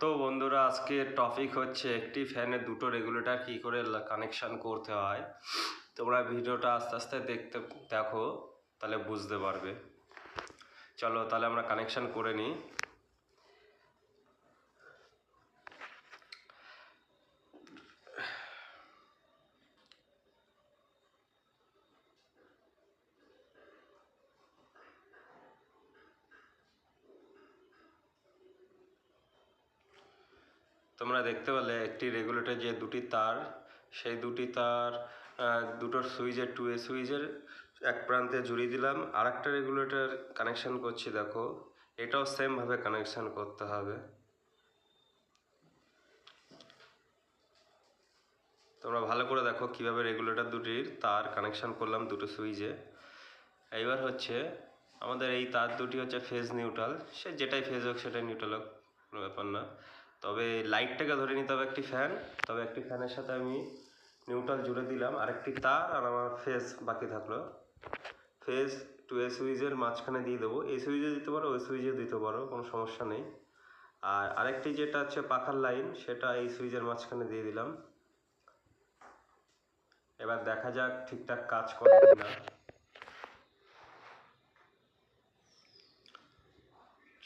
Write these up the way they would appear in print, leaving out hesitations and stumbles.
তো বন্ধুরা, আজকে টপিক হচ্ছে একটি ফ্যানে দুটো রেগুলেটর কী করে কানেকশান করতে হয়। তোমরা ভিডিওটা আস্তে আস্তে দেখো, তাহলে বুঝতে পারবে। চলো তাহলে আমরা কানেকশান করে নিই। তোমরা দেখতে পেলে একটি রেগুলেটর যে দুটি তার, সেই দুটি তার দুটোর সুইচের 2A সুইচের এক প্রান্তে জুড়িয়ে দিলাম। আর একটা রেগুলেটর কানেকশান করছি, দেখো এটাও সেমভাবে কানেকশান করতে হবে। তোমরা ভালো করে দেখো কিভাবে রেগুলেটর দুটির তার কানেকশান করলাম দুটো সুইচে। এইবার হচ্ছে আমাদের এই তার দুটি হচ্ছে ফেজ নিউট্রাল, সে যেটাই ফেজ হোক সেটাই নিউট্রাল হোক, কোনো ব্যাপার না। তবে লাইটটাকে ধরে নিতে হবে একটি ফ্যান, তবে একটি ফ্যানের সাথে আমি নিউট্রাল জুড়ে দিলাম, আরেকটি তার আর আমার ফেজ বাকি থাকলো। ফেজ 2A সুইচের মাঝখানে দিয়ে দেবো, এই সুইচে দিতে পারো ওই সুইচে দিতে পারো, কোনো সমস্যা নেই। আর আরেকটি যেটা হচ্ছে পাখার লাইন, সেটা এই সুইচের মাঝখানে দিয়ে দিলাম। এবার দেখা যাক ঠিকঠাক কাজ করে কিনা।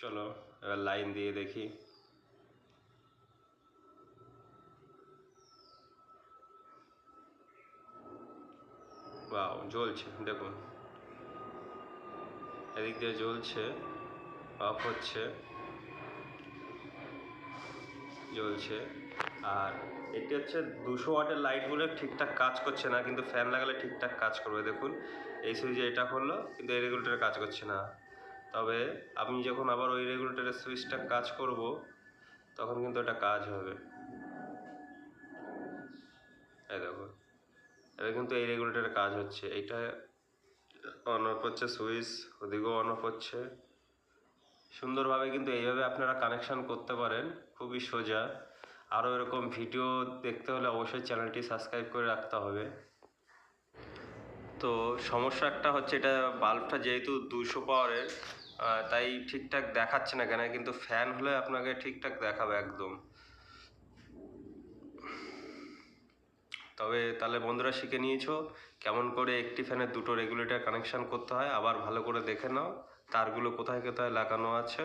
চলো এবার লাইন দিয়ে দেখি। ওয়াও, জ্বলছে দেখুন, এদিক দিয়ে জ্বলছে, অফ হচ্ছে, জ্বলছে। আর এটি হচ্ছে 200 ওয়াটের লাইটগুলো ঠিকঠাক কাজ করছে না, কিন্তু ফ্যান লাগালে ঠিকঠাক কাজ করবে। দেখুন এই সুইচে এটা করলো, কিন্তু এই রেগুলেটরে কাজ করছে না। তবে আমি যখন আবার ওই রেগুলেটরের সুইচটা কাজ করব, তখন কিন্তু এটা কাজ হবে। এই দেখুন, এবার কিন্তু এই রেগুলেটরের কাজ হচ্ছে, এইটা অন অফ হচ্ছে সুইচ, ওদিকেও অন অফ হচ্ছে সুন্দরভাবে। কিন্তু এইভাবে আপনারা কানেকশান করতে পারেন, খুবই সোজা। আরও এরকম ভিডিও দেখতে হলে অবশ্যই চ্যানেলটি সাবস্ক্রাইব করে রাখতে হবে। তো সমস্যা একটা হচ্ছে, এটা বাল্বটা যেহেতু 200 পাওয়ারের, তাই ঠিকঠাক দেখাচ্ছে না কেন, কিন্তু ফ্যান হলে আপনাকে ঠিকঠাক দেখাবে একদম। তবে তাহলে বন্ধুরা শিখে নিয়েছো কেমন করে একটি ফ্যানের দুটো রেগুলেটর কানেকশান করতে হয়। আবার ভালো করে দেখে নাও তারগুলো কোথায় কোথায় লাগানো আছে।